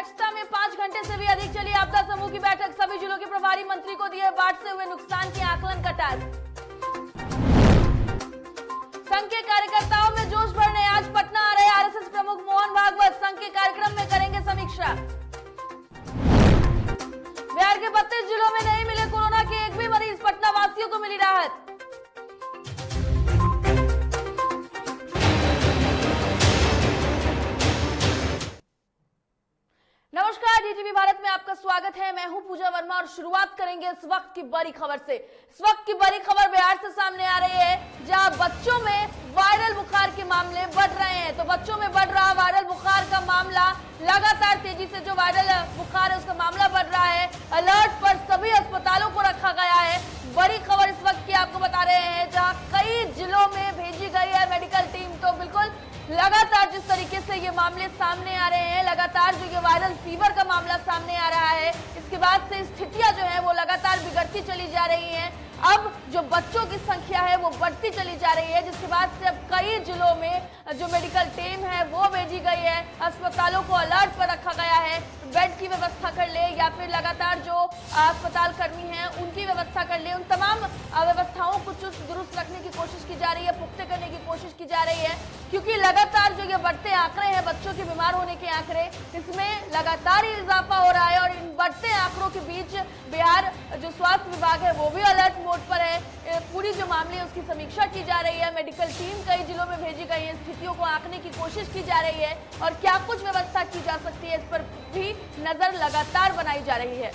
अध्यक्षता में 5 घंटे से भी अधिक चली आपदा समूह की बैठक। सभी जिलों के प्रभारी मंत्री को दिए बाढ़ से हुए नुकसान के आकलन का टास्क। संघ के कार्यकर्ताओं में जोश बढ़ने आज पटना आ रहे आरएसएस प्रमुख मोहन भागवत। संघ के कार्यक्रम में करेंगे समीक्षा। बिहार के 32 जिलों में नहीं मिले कोरोना के एक भी मरीज, पटना वासियों को मिली राहत। नमस्कार, डीटीवी भारत में आपका स्वागत है। मैं हूं पूजा वर्मा और शुरुआत करेंगे इस वक्त की बड़ी खबर से। इस वक्त की बड़ी खबर बिहार से सामने आ रही है, जहां बच्चों में वायरल बुखार के मामले बढ़ रहे हैं। तो बच्चों में बढ़ रहा वायरल बुखार का मामला लगातार तेजी से जो वायरल बुखार है उसका मामला बढ़ रहा है। अलर्ट पर सभी अस्पतालों को रखा गया है। बड़ी खबर इस वक्त की आपको बता रहे हैं, जहां कई जिलों में भेजी गई है मेडिकल टीम। तो बिल्कुल लगातार जिस तरीके से ये मामले सामने आ रहे हैं, लगातार जो ये वायरल फीवर का मामला सामने आ रहा है, इसके बाद से स्थितियां जो है वो लगातार बिगड़ती चली जा रही हैं। अब जो बच्चों की संख्या है वो बढ़ती चली जा रही है, जिसके बाद से अब कई जिलों में जो मेडिकल टीम है वो भेजी गई है। अस्पतालों को अलर्ट पर रखा गया है, बेड की व्यवस्था कर ले या फिर लगातार जो अस्पताल कर्मी हैं उनकी व्यवस्था कर ले। उन तमाम व्यवस्थाओं को चुस्त दुरुस्त रखने की कोशिश की जा रही है, पुख्ते करने की कोशिश की जा रही है, क्योंकि लगातार जो ये बढ़ते आंकड़े हैं बच्चों के बीमार होने के आंकड़े, इसमें लगातार ही इजाफा हो रहा है। और इन बढ़ते आंकड़ों के बीच बिहार जो स्वास्थ्य विभाग है वो भी अलर्ट मोड पर है। पूरी जो मामले है उसकी समीक्षा की जा रही है। मेडिकल टीम कई जिलों में भेजी गई है, स्थितियों को आंकने की कोशिश की जा रही है और क्या कुछ व्यवस्था की जा सकती है इस पर भी नजर लगातार बनाई जा रही है।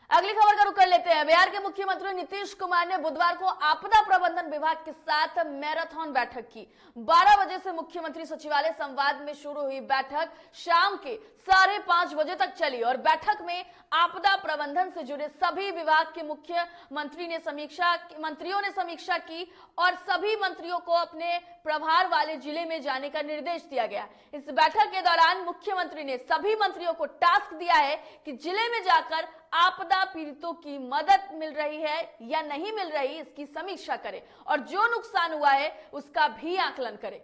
अगली खबर का रुख कर लेते हैं। बिहार के मुख्यमंत्री नीतीश कुमार ने बुधवार को आपदा प्रबंधन विभाग के साथ मैराथन बैठक की। 12 बजे से मुख्यमंत्री सचिवालय संवाद में शुरू हुई बैठक शाम के 5:30 बजे तक चली और बैठक में आपदा प्रबंधन से जुड़े सभी विभाग के मंत्रियों ने समीक्षा की और सभी मंत्रियों को अपने प्रभार वाले जिले में जाने का निर्देश दिया गया। इस बैठक के दौरान मुख्यमंत्री ने सभी मंत्रियों को टास्क दिया है कि जिले में जाकर आपदा पीड़ितों की मदद मिल रही है या नहीं मिल रही इसकी समीक्षा करें और जो नुकसान हुआ है उसका भी आकलन करें।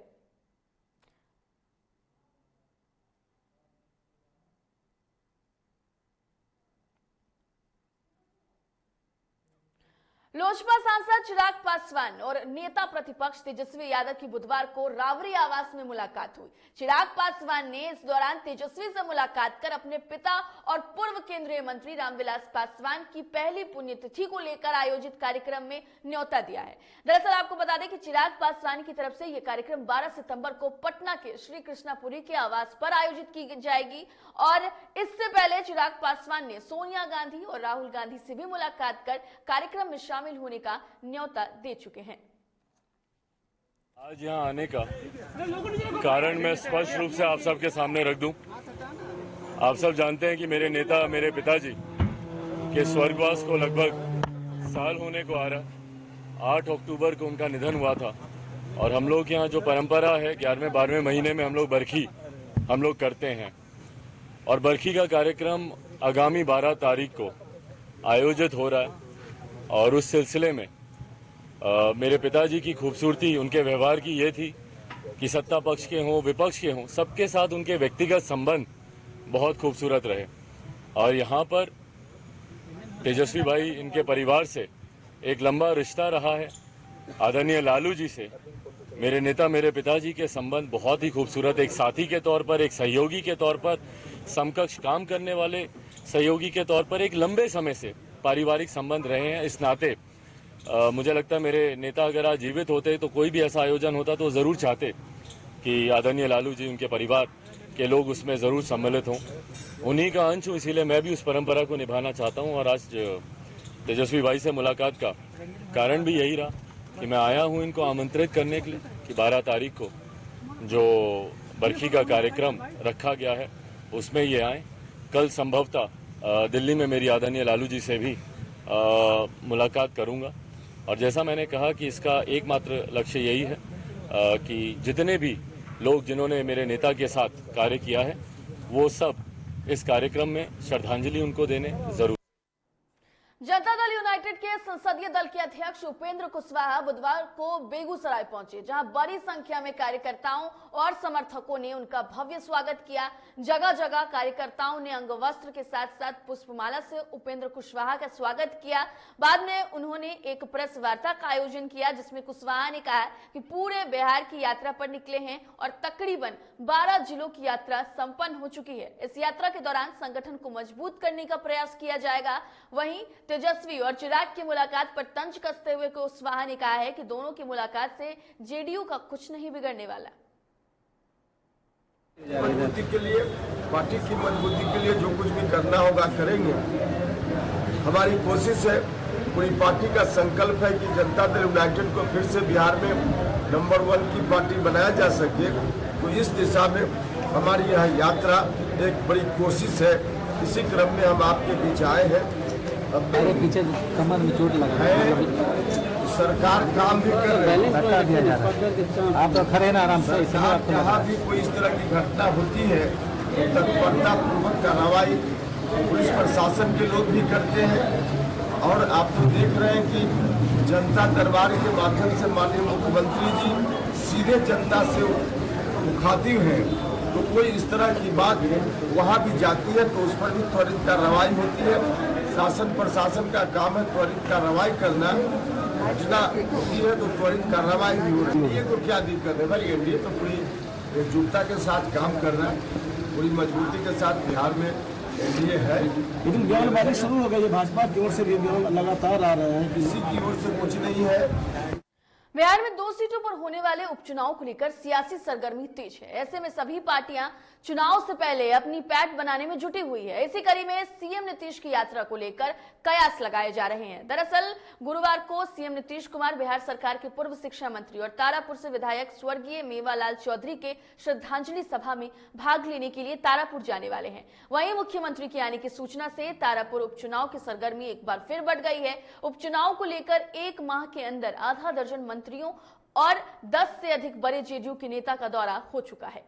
लोजपा सांसद चिराग पासवान और नेता प्रतिपक्ष तेजस्वी यादव की बुधवार को रावरी आवास में मुलाकात हुई। चिराग पासवान ने इस दौरान तेजस्वी से मुलाकात कर अपने पिता और पूर्व केंद्रीय मंत्री रामविलास पासवान की पहली पुण्यतिथि को लेकर आयोजित कार्यक्रम में न्योता दिया है। दरअसल आपको बता दें कि चिराग पासवान की तरफ से यह कार्यक्रम 12 सितंबर को पटना के श्री कृष्णापुरी के आवास पर आयोजित की जाएगी और इससे पहले चिराग पासवान ने सोनिया गांधी और राहुल गांधी से भी मुलाकात कर कार्यक्रम में शामिल होने का न्योता दे चुके हैं। आज यहाँ आने का कारण मैं स्पष्ट रूप से आप सबके सामने रख दूं। आप सब जानते हैं कि मेरे नेता, मेरे पिताजी के स्वर्गवास को लगभग साल होने को आ रहा। 8 अक्टूबर को उनका निधन हुआ था और हम लोग यहाँ जो परंपरा है 11वें-12वें महीने में हम लोग बरखी करते हैं और बरखी का कार्यक्रम आगामी 12 तारीख को आयोजित हो रहा है। और उस सिलसिले में मेरे पिताजी की खूबसूरती उनके व्यवहार की ये थी कि सत्ता पक्ष के हों, विपक्ष के हों, सबके साथ उनके व्यक्तिगत संबंध बहुत खूबसूरत रहे। और यहाँ पर तेजस्वी भाई, इनके परिवार से एक लंबा रिश्ता रहा है। आदरणीय लालू जी से मेरे नेता, मेरे पिताजी के संबंध बहुत ही खूबसूरत, एक साथी के तौर पर, एक सहयोगी के तौर पर, समकक्ष काम करने वाले सहयोगी के तौर पर एक लंबे समय से पारिवारिक संबंध रहे हैं। इस नाते मुझे लगता है मेरे नेता अगर आज जीवित होते तो कोई भी ऐसा आयोजन होता तो जरूर चाहते कि आदरणीय लालू जी, उनके परिवार के लोग उसमें जरूर सम्मिलित हों। उन्हीं का अंश हूँ, इसीलिए मैं भी उस परंपरा को निभाना चाहता हूँ। और आज तेजस्वी भाई से मुलाकात का कारण भी यही रहा कि मैं आया हूँ इनको आमंत्रित करने के लिए कि 12 तारीख को जो बरखी का कार्यक्रम रखा गया है उसमें ये आए। कल संभवतः दिल्ली में मेरी आदरणीय लालू जी से भी मुलाकात करूंगा और जैसा मैंने कहा कि इसका एकमात्र लक्ष्य यही है कि जितने भी लोग जिन्होंने मेरे नेता के साथ कार्य किया है वो सब इस कार्यक्रम में श्रद्धांजलि उनको देने जरूर। जनता दल यूनाइटेड के संसदीय दल के अध्यक्ष उपेंद्र कुशवाहा बुधवार को बेगूसराय पहुंचे, जहां बड़ी संख्या में कार्यकर्ताओं और समर्थकों ने उनका भव्य स्वागत किया। जगह जगह कार्यकर्ताओं ने अंगवस्त्र के साथ साथ पुष्पमाला से उपेंद्र कुशवाहा का स्वागत किया। बाद में उन्होंने एक प्रेस वार्ता का आयोजन किया, जिसमें कुशवाहा ने कहा कि पूरे बिहार की यात्रा पर निकले हैं और तकरीबन 12 जिलों की यात्रा संपन्न हो चुकी है। इस यात्रा के दौरान संगठन को मजबूत करने का प्रयास किया जाएगा। वहीं तेजस्वी और चिराग की मुलाकात पर तंज कसते हुए कुशवाहा ने कहा है कि दोनों की मुलाकात से जेडीयू का कुछ नहीं बिगड़ने वाला। मजबूती के लिए, पार्टी की मजबूती के लिए जो कुछ भी करना होगा करेंगे। हमारी कोशिश है, पूरी पार्टी का संकल्प है कि जनता दल यूनाइटेड को फिर से बिहार में नंबर 1 की पार्टी बनाया जा सके। तो इस दिशा में हमारी यह यात्रा एक बड़ी कोशिश है। इसी क्रम में हम आपके बीच आए हैं। मेरे पीछे कमर में चोट लगा है, सरकार काम भी कर रही है, धक्का दिया जा रहा है। आप तो खड़े ना आराम से, इसलिए आपको जहाँ भी कोई इस तरह की घटना होती है तो तत्परता पूर्वक कार्रवाई पुलिस प्रशासन के लोग भी करते हैं। और आप तो देख रहे हैं कि जनता दरबार के माध्यम से माननीय मुख्यमंत्री जी सीधे जनता से मुखातिब हैं। तो कोई इस तरह की बात वहाँ भी जाती है तो उस पर भी त्वरित कार्रवाई होती है। शासन प्रशासन का काम है त्वरित कार्रवाई करना। घटना होती है तो त्वरित कार्रवाई भी हो रही है। ये तो क्या दिक्कत है भाई, एनडीए तो पूरी एकजुटता के साथ काम करना, पूरी मजबूती के साथ बिहार में एनडीए है। लेकिन बयानबाजी शुरू हो गई है, भाजपा की ओर से भी लगातार आ रहे हैं। किसी की ओर से कुछ नहीं है। बिहार में 2 सीटों पर होने वाले उपचुनाव को लेकर सियासी सरगर्मी तेज है। ऐसे में सभी पार्टियां चुनाव से पहले अपनी पैठ बनाने में जुटी हुई है। इसी कड़ी में सीएम नीतीश की यात्रा को लेकर कयास लगाए जा रहे हैं। दरअसल गुरुवार को सीएम नीतीश कुमार बिहार सरकार के पूर्व शिक्षा मंत्री और तारापुर से विधायक स्वर्गीय मेवालाल चौधरी के श्रद्धांजलि सभा में भाग लेने के लिए तारापुर जाने वाले हैं। वहीं मुख्यमंत्री के आने की सूचना से तारापुर उपचुनाव की सरगर्मी एक बार फिर बढ़ गई है। उपचुनाव को लेकर 1 माह के अंदर आधा दर्जन मंत्रियों और 10 से अधिक बड़े जेडीयू के नेता का दौरा हो चुका है।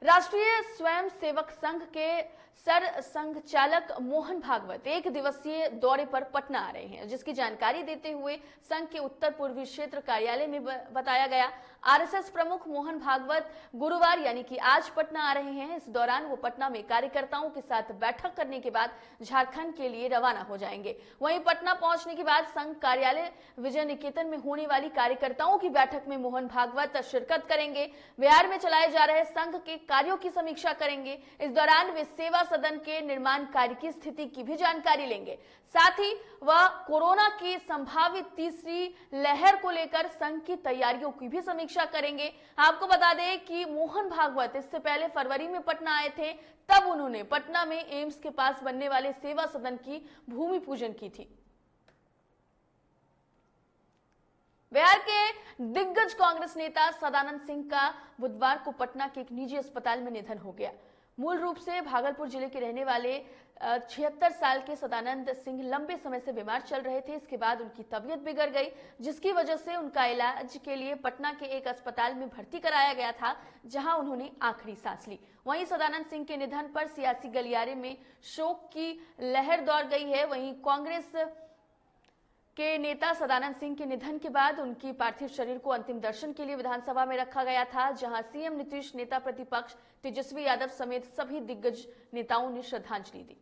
राष्ट्रीय स्वयंसेवक संघ के सर संघचालक मोहन भागवत 1 दिवसीय दौरे पर पटना आ रहे हैं, जिसकी जानकारी देते हुए संघ के उत्तर पूर्वी क्षेत्र कार्यालय में बताया गया। आरएसएस प्रमुख मोहन भागवत गुरुवार यानी कि आज पटना आ रहे हैं। इस दौरान वो पटना में कार्यकर्ताओं के साथ बैठक करने के बाद झारखंड के लिए रवाना हो जाएंगे। वहीं पटना पहुंचने के बाद संघ कार्यालय विजय निकेतन में होने वाली कार्यकर्ताओं की बैठक में मोहन भागवत शिरकत करेंगे। बिहार में चलाए जा रहे संघ के कार्यों की समीक्षा करेंगे। इस दौरान वे सेवा सदन के निर्माण कार्य की स्थिति की भी जानकारी लेंगे। साथ ही वह कोरोना की संभावित तीसरी लहर को लेकर संघ की तैयारियों की भी समीक्षा करेंगे। आपको बता दें कि मोहन भागवत इससे पहले फरवरी में पटना आए थे, तब उन्होंने पटना में एम्स के पास बनने वाले सेवा सदन की भूमि पूजन की थी। बिहार के दिग्गज कांग्रेस नेता सदानंद सिंह का बुधवार को पटना के एक निजी अस्पताल में निधन हो गया। मूल रूप से भागलपुर जिले के रहने वाले 76 साल के सदानंद सिंह लंबे समय से बीमार चल रहे थे। इसके बाद उनकी तबीयत बिगड़ गई, जिसकी वजह से उनका इलाज के लिए पटना के एक अस्पताल में भर्ती कराया गया था, जहां उन्होंने आखिरी सांस ली। वहीं सदानंद सिंह के निधन पर सियासी गलियारे में शोक की लहर दौड़ गई है। वहीं कांग्रेस के नेता सदानंद सिंह के निधन के बाद उनकी पार्थिव शरीर को अंतिम दर्शन के लिए विधानसभा में रखा गया था, जहां सीएम नीतीश, नेता प्रतिपक्ष तेजस्वी यादव समेत सभी दिग्गज नेताओं ने श्रद्धांजलि दी।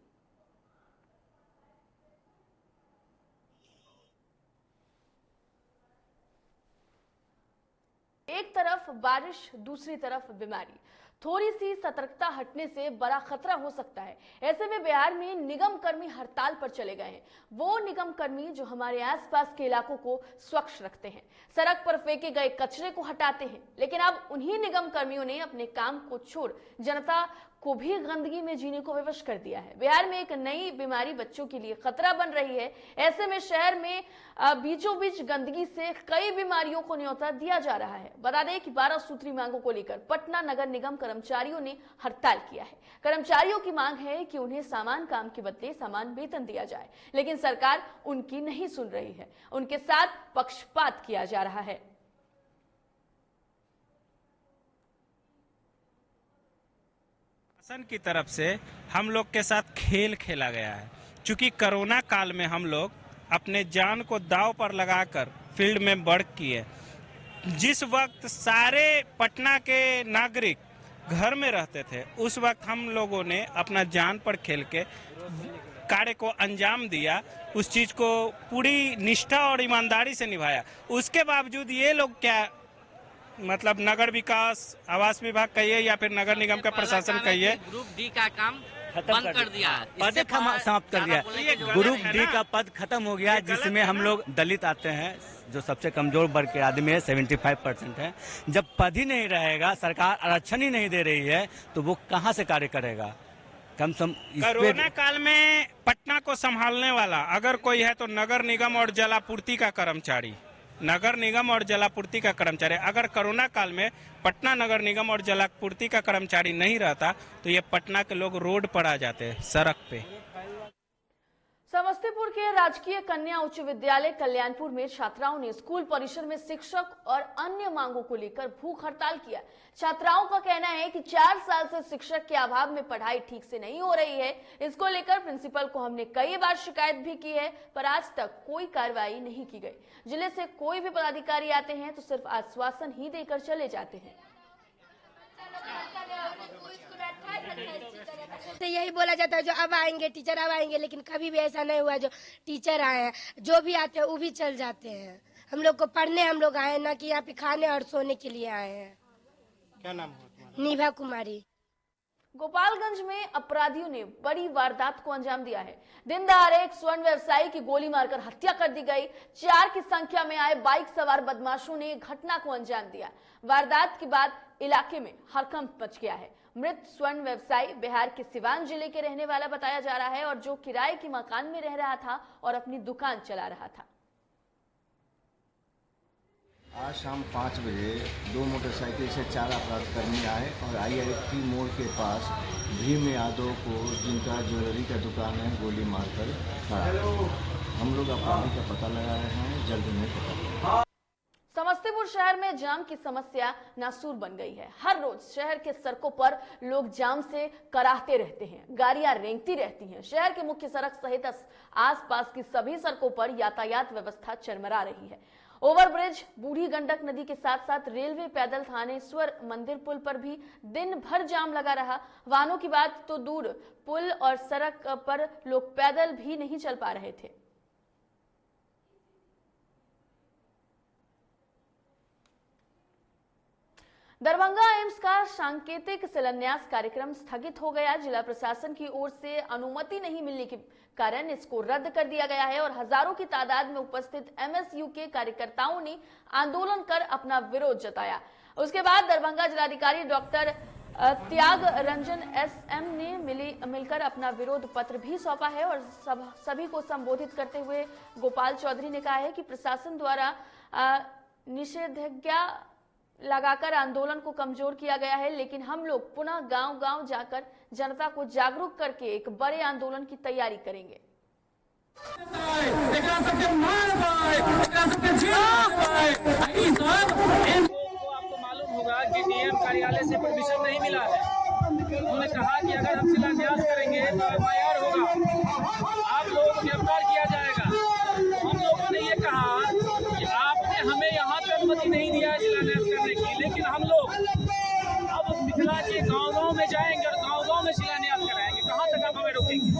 एक तरफ बारिश, दूसरी तरफ बीमारी। थोड़ी सी सतर्कता हटने से बड़ा खतरा हो सकता है। ऐसे में बिहार में निगम कर्मी हड़ताल पर चले गए हैं। वो निगम कर्मी जो हमारे आसपास के इलाकों को स्वच्छ रखते हैं, सड़क पर फेंके गए कचरे को हटाते हैं। लेकिन अब उन्हीं निगम कर्मियों ने अपने काम को छोड़ जनता को भी गंदगी में जीने को विवश कर दिया है। बिहार में एक नई बीमारी बच्चों के लिए खतरा बन रही है। ऐसे में शहर में बीचों बीच गंदगी से कई बीमारियों को न्योता दिया जा रहा है। बता दें कि 12 सूत्री मांगों को लेकर पटना नगर निगम कर्मचारियों ने हड़ताल किया है। कर्मचारियों की मांग है कि उन्हें समान काम के बदले समान वेतन दिया जाए, लेकिन सरकार उनकी नहीं सुन रही है। उनके साथ पक्षपात किया जा रहा है। शासन की तरफ से हम लोग के साथ खेल खेला गया है। चूंकि कोरोना काल में हम लोग अपने जान को दांव पर लगाकर फील्ड में वर्क किए। जिस वक्त सारे पटना के नागरिक घर में रहते थे, उस वक्त हम लोगों ने अपना जान पर खेल के कार्य को अंजाम दिया। उस चीज को पूरी निष्ठा और ईमानदारी से निभाया। उसके बावजूद ये लोग क्या, मतलब नगर विकास आवास विभाग कहिए या फिर नगर निगम का प्रशासन कहिए, ग्रुप डी का काम बंद कर दिया, पद समाप्त कर दिया। ग्रुप डी का पद खत्म हो गया, जिसमें हम लोग दलित आते हैं, जो सबसे कमजोर वर्ग के आदमी है, 75% है। जब पद ही नहीं रहेगा, सरकार आरक्षण ही नहीं दे रही है, तो वो कहाँ से कार्य करेगा? कम सम कोरोना काल में पटना को संभालने वाला अगर कोई है तो नगर निगम और जलापूर्ति का कर्मचारी। नगर निगम और जलापूर्ति का कर्मचारी, अगर कोरोना काल में पटना नगर निगम और जलापूर्ति का कर्मचारी नहीं रहता तो ये पटना के लोग रोड पर आ जाते, सड़क पे। समस्तीपुर के राजकीय कन्या उच्च विद्यालय कल्याणपुर में छात्राओं ने स्कूल परिसर में शिक्षक और अन्य मांगों को लेकर भूख हड़ताल किया। छात्राओं का कहना है कि 4 साल से शिक्षक के अभाव में पढ़ाई ठीक से नहीं हो रही है। इसको लेकर प्रिंसिपल को हमने कई बार शिकायत भी की है, पर आज तक कोई कार्रवाई नहीं की गई। जिले से कोई भी पदाधिकारी आते हैं तो सिर्फ आश्वासन ही देकर चले जाते हैं। तो यही बोला जाता है जो अब आएंगे टीचर, अब आएंगे, लेकिन कभी भी ऐसा नहीं हुआ। जो टीचर आए हैं, जो भी आते हैं वो भी चल जाते हैं। हम लोग को पढ़ने हम लोग आए, ना कि यहाँ पे खाने और सोने के लिए आए हैं। क्या नाम है तुम्हारा? निभा कुमारी। गोपालगंज में अपराधियों ने बड़ी वारदात को अंजाम दिया है। दिन दहाड़े एक स्वर्ण व्यवसायी की गोली मारकर हत्या कर दी गई। 4 की संख्या में आए बाइक सवार बदमाशों ने घटना को अंजाम दिया। वारदात के बाद इलाके में हड़कंप मच गया है। मृत स्वर्ण व्यवसायी बिहार के सिवान जिले के रहने वाला बताया जा रहा है और जो किराए के मकान में रह रहा था और अपनी दुकान चला रहा था। आज शाम 5 बजे 2 मोटरसाइकिल से 4 अपराधकर्मी आए और IIT मोड़ के पास भीम यादव को, जिनका ज्वेलरी का दुकान है, गोली मारकर खड़ा। हम लोग अपराधी का पता लगा रहे हैं, जल्द में पता लगेगा। समस्तीपुर शहर में जाम की समस्या नासूर बन गई है। हर रोज शहर के सड़कों पर लोग जाम से कराहते रहते हैं, गाड़ियां रेंगती रहती हैं। शहर के मुख्य सड़क सहित आसपास की सभी सड़कों पर यातायात व्यवस्था चरमरा रही है। ओवरब्रिज, बूढ़ी गंडक नदी के साथ साथ रेलवे, पैदल, थानेश्वर मंदिर पुल पर भी दिन भर जाम लगा रहा। वाहनों की बात तो दूर, पुल और सड़क पर लोग पैदल भी नहीं चल पा रहे थे। दरभंगा एम्स का सांकेतिक शिलान्यास कार्यक्रम स्थगित हो गया। जिला प्रशासन की ओर से अनुमति नहीं मिलने के कारण इसको रद्द कर दिया गया है और हजारों की तादाद में उपस्थित MSU के कार्यकर्ताओं ने आंदोलन कर अपना विरोध जताया। उसके बाद दरभंगा जिलाधिकारी डॉक्टर त्याग रंजन SM ने मिलकर अपना विरोध पत्र भी सौंपा है और सभी को संबोधित करते हुए गोपाल चौधरी ने कहा है कि प्रशासन द्वारा निषेधाज्ञा लगाकर आंदोलन को कमजोर किया गया है, लेकिन हम लोग पुनः गांव-गांव जाकर जनता को जागरूक करके एक बड़े आंदोलन की तैयारी करेंगे। आपको मालूम होगा कि DM कार्यालय से परमिशन नहीं मिला है। उन्होंने कहा कि अगर हम शिलान्यास करेंगे तो FIR होगा, आप लोगों को गिरफ्तार किया जाएगा। हम लोगों ने ये कहा कि आपने हमें यहाँ पे अनुमति नहीं दिया है शिलान्यास करने की, लेकिन हम लोग अब मिथिला के गाँव-गाँव में जाएंगे और गाँव-गाँव में शिलान्यास कराएंगे। कहाँ तक आप हमें रोकेंगे?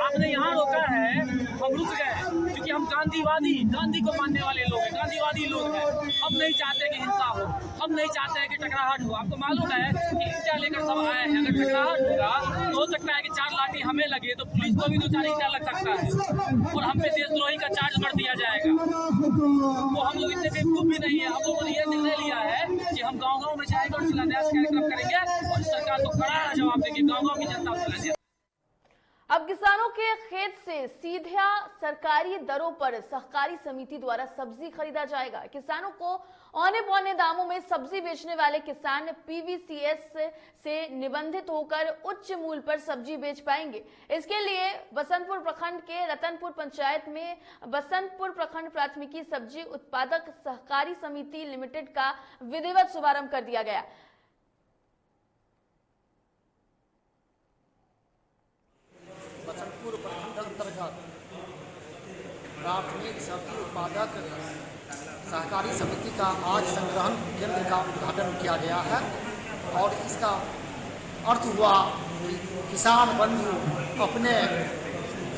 आपने यहाँ रोका है, हम रुक गए क्योंकि हम गांधी को मानने वाले लोग हैं, गांधीवादी लोग हैं। हम नहीं चाहते कि हिंसा हो, हम नहीं चाहते हैं कि टकराहट हो। आपको मालूम है कि ईंटा लेकर सब आए हैं, अगर टकराहट होगा तो हो सकता है कि 4 लाठी हमें लगे तो पुलिस को भी 2-4 ईंटा लग सकता है और हम पे देशद्रोही का चार्ज बढ़ दिया जाएगा। तो हम लोग इतने बेवकूफ भी नहीं है। हम लोगों ने यह निर्णय लिया है कि हम गाँव-गाँव में जाएंगे और शिलान्यास कार्यक्रम करेंगे और सरकार को कड़ा जवाब देंगे। गाँव-गाँव की जनता शिलान्यास। अब किसानों के खेत से सीधा सरकारी दरों पर सहकारी समिति द्वारा सब्जी खरीदा जाएगा। किसानों को औने पौने दामों में सब्जी बेचने वाले किसान PVCS से निबंधित होकर उच्च मूल्य पर सब्जी बेच पाएंगे। इसके लिए बसंतपुर प्रखंड के रतनपुर पंचायत में बसंतपुर प्रखंड प्राथमिकी सब्जी उत्पादक सहकारी समिति लिमिटेड का विधिवत शुभारंभ कर दिया गया। परिषद प्राथमिक सब्जी उत्पादक सहकारी समिति का आज संग्रहण केंद्र का उद्घाटन किया गया है और इसका अर्थ हुआ कि किसान बंधु अपने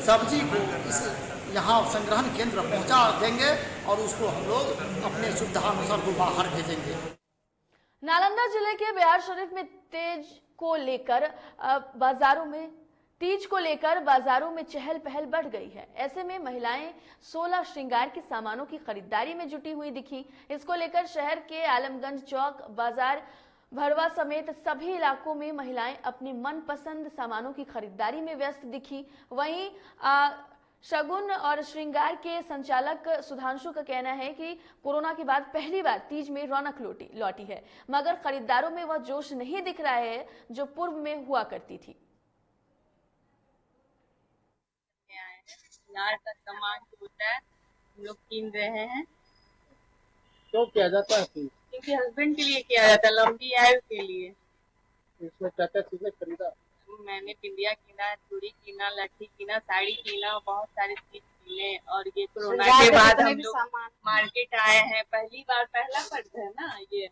सब्जी को इस यहाँ संग्रहण केंद्र पहुँचा देंगे और उसको हम लोग अपने सुविधानुसार को बाहर भेजेंगे। नालंदा जिले के बिहार शरीफ में तीज को लेकर बाजारों में चहल पहल बढ़ गई है। ऐसे में महिलाएं 16 श्रृंगार के सामानों की खरीदारी में जुटी हुई दिखी। इसको लेकर शहर के आलमगंज चौक, बाजार, भरवा समेत सभी इलाकों में महिलाएं अपने मनपसंद सामानों की खरीदारी में व्यस्त दिखी। वहीं शगुन और श्रृंगार के संचालक सुधांशु का कहना है कि कोरोना के बाद पहली बार तीज में रौनक लौटी है, मगर खरीदारों में वह जोश नहीं दिख रहा है जो पूर्व में हुआ करती थी। श्रृंगार का सामान होता है, हम लोग कीन रहे हैं। क्यों किया जाता है? क्योंकि हस्बैंड के लिए किया जाता है, लंबी आयु के लिए। इसमें क्या क्या चीजें खरीदा? मैंने बिंदिया कीना, चूड़ी कीना, लठी कीना, साड़ी कीना, बहुत सारी चीज कीने। और ये कोरोना के बाद हम लोग मार्केट आए हैं, पहला पर्व है ना ये,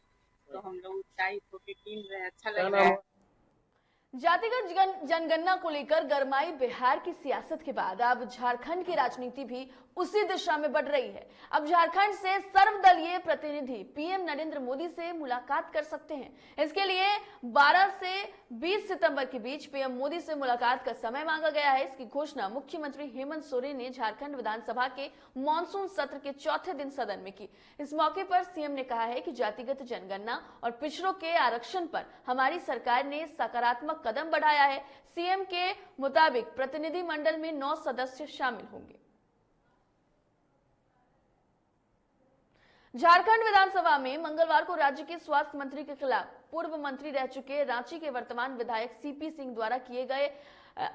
तो हम लोग उत्साहित होकर कीन रहे हैं, अच्छा लग रहा है। जातिगत जनगणना को लेकर गरमाई बिहार की सियासत के बाद अब झारखंड की राजनीति भी उसी दिशा में बढ़ रही है। अब झारखंड से सर्वदलीय प्रतिनिधि पीएम नरेंद्र मोदी से मुलाकात कर सकते हैं। इसके लिए 12 से 20 सितंबर के बीच पीएम मोदी से मुलाकात का समय मांगा गया है। इसकी घोषणा मुख्यमंत्री हेमंत सोरेन ने झारखंड विधानसभा के मॉनसून सत्र के चौथे दिन सदन में की। इस मौके पर सीएम ने कहा है कि जातिगत जनगणना और पिछड़ों के आरक्षण पर हमारी सरकार ने सकारात्मक कदम बढ़ाया है। सीएम के मुताबिक प्रतिनिधि मंडल में 9 सदस्य शामिल होंगे। झारखंड विधानसभा में मंगलवार को राज्य के स्वास्थ्य मंत्री के खिलाफ पूर्व मंत्री रह चुके रांची के वर्तमान विधायक सीपी सिंह द्वारा किए गए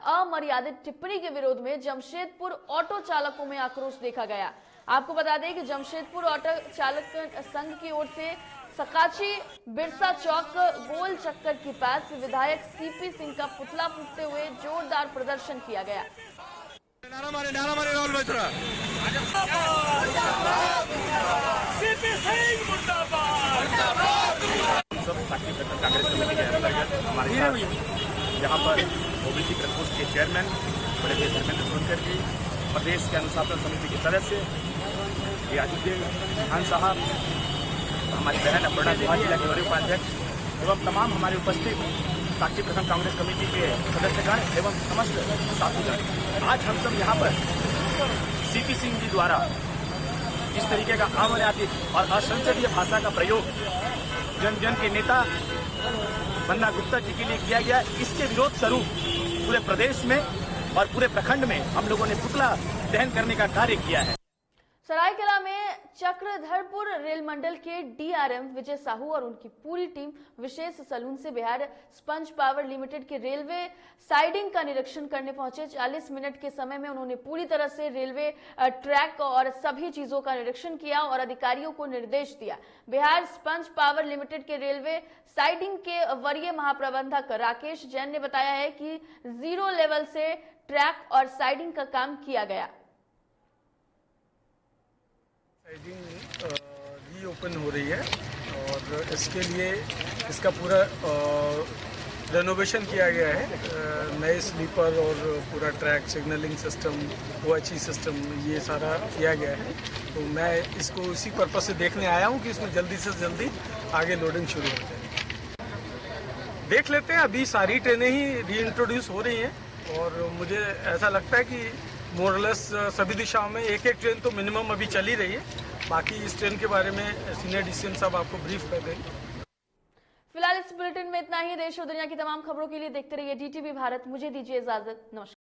अमर्यादित टिप्पणी के विरोध में जमशेदपुर ऑटो चालकों में आक्रोश देखा गया। आपको बता दें कि जमशेदपुर ऑटो चालक संघ की ओर से सकाची बिरसा चौक गोल चक्कर के पास विधायक सीपी सिंह का पुतला फूंकते हुए जोरदार प्रदर्शन किया गया। नारा मारे राहुल बैतरा। सब साक्षी प्रकरण कांग्रेस कमेटी के अंतर्गत हमारे साथ यहाँ पर ओबीसी प्रकोष्ठ के चेयरमैन बड़े धर्मेंद्र सोनकर जी, प्रदेश के अनुशासन समिति के सदस्य रियाजुद्दीन खान साहब, हमारी बहन अपर्णा गुहा जिला के वरीय उपाध्यक्ष एवं तमाम हमारे उपस्थित साक्षी प्रथम कांग्रेस कमेटी के सदस्यगण एवं समस्त साथीगण, आज हम सब यहाँ पर सीपी सिंह जी द्वारा इस तरीके का अमर्यादित और असंसदीय भाषा का प्रयोग जन के नेता बन्ना गुप्ता जी के लिए किया गया, इसके विरोध स्वरूप पूरे प्रदेश में और पूरे प्रखंड में हम लोगों ने पुतला दहन करने का कार्य किया है। सरायकेला में चक्रधरपुर रेल मंडल के डीआरएम विजय साहू और उनकी पूरी टीम विशेष सलून से बिहार स्पंज पावर लिमिटेड के रेलवे साइडिंग का निरीक्षण करने पहुंचे। 40 मिनट के समय में उन्होंने पूरी तरह से रेलवे ट्रैक और सभी चीजों का निरीक्षण किया और अधिकारियों को निर्देश दिया। बिहार स्पंज पावर लिमिटेड के रेलवे साइडिंग के वरीय महाप्रबंधक राकेश जैन ने बताया है कि 0 लेवल से ट्रैक और साइडिंग का काम किया गया। साइडिंग रीओपन हो रही है और इसके लिए इसका पूरा रेनोवेशन किया गया है। नए स्लीपर और पूरा track signalling system, OHE system, ये सारा किया गया है। तो मैं इसको इसी पर्पज से देखने आया हूँ कि इसमें जल्दी से जल्दी आगे लोडिंग शुरू हो जाए। देख लेते हैं, अभी सारी ट्रेनें ही रीइंट्रोड्यूस हो रही हैं और मुझे ऐसा लगता है कि मोरलेस सभी दिशाओं में एक ट्रेन तो मिनिमम अभी चल ही रही है। बाकी इस ट्रेन के बारे में सीनियर डीसीएम साहब आपको ब्रीफ कर देंगे। फिलहाल इस बुलेटिन में इतना ही। देश और दुनिया की तमाम खबरों के लिए देखते रहिए DTV भारत। मुझे दीजिए इजाजत। नमस्कार।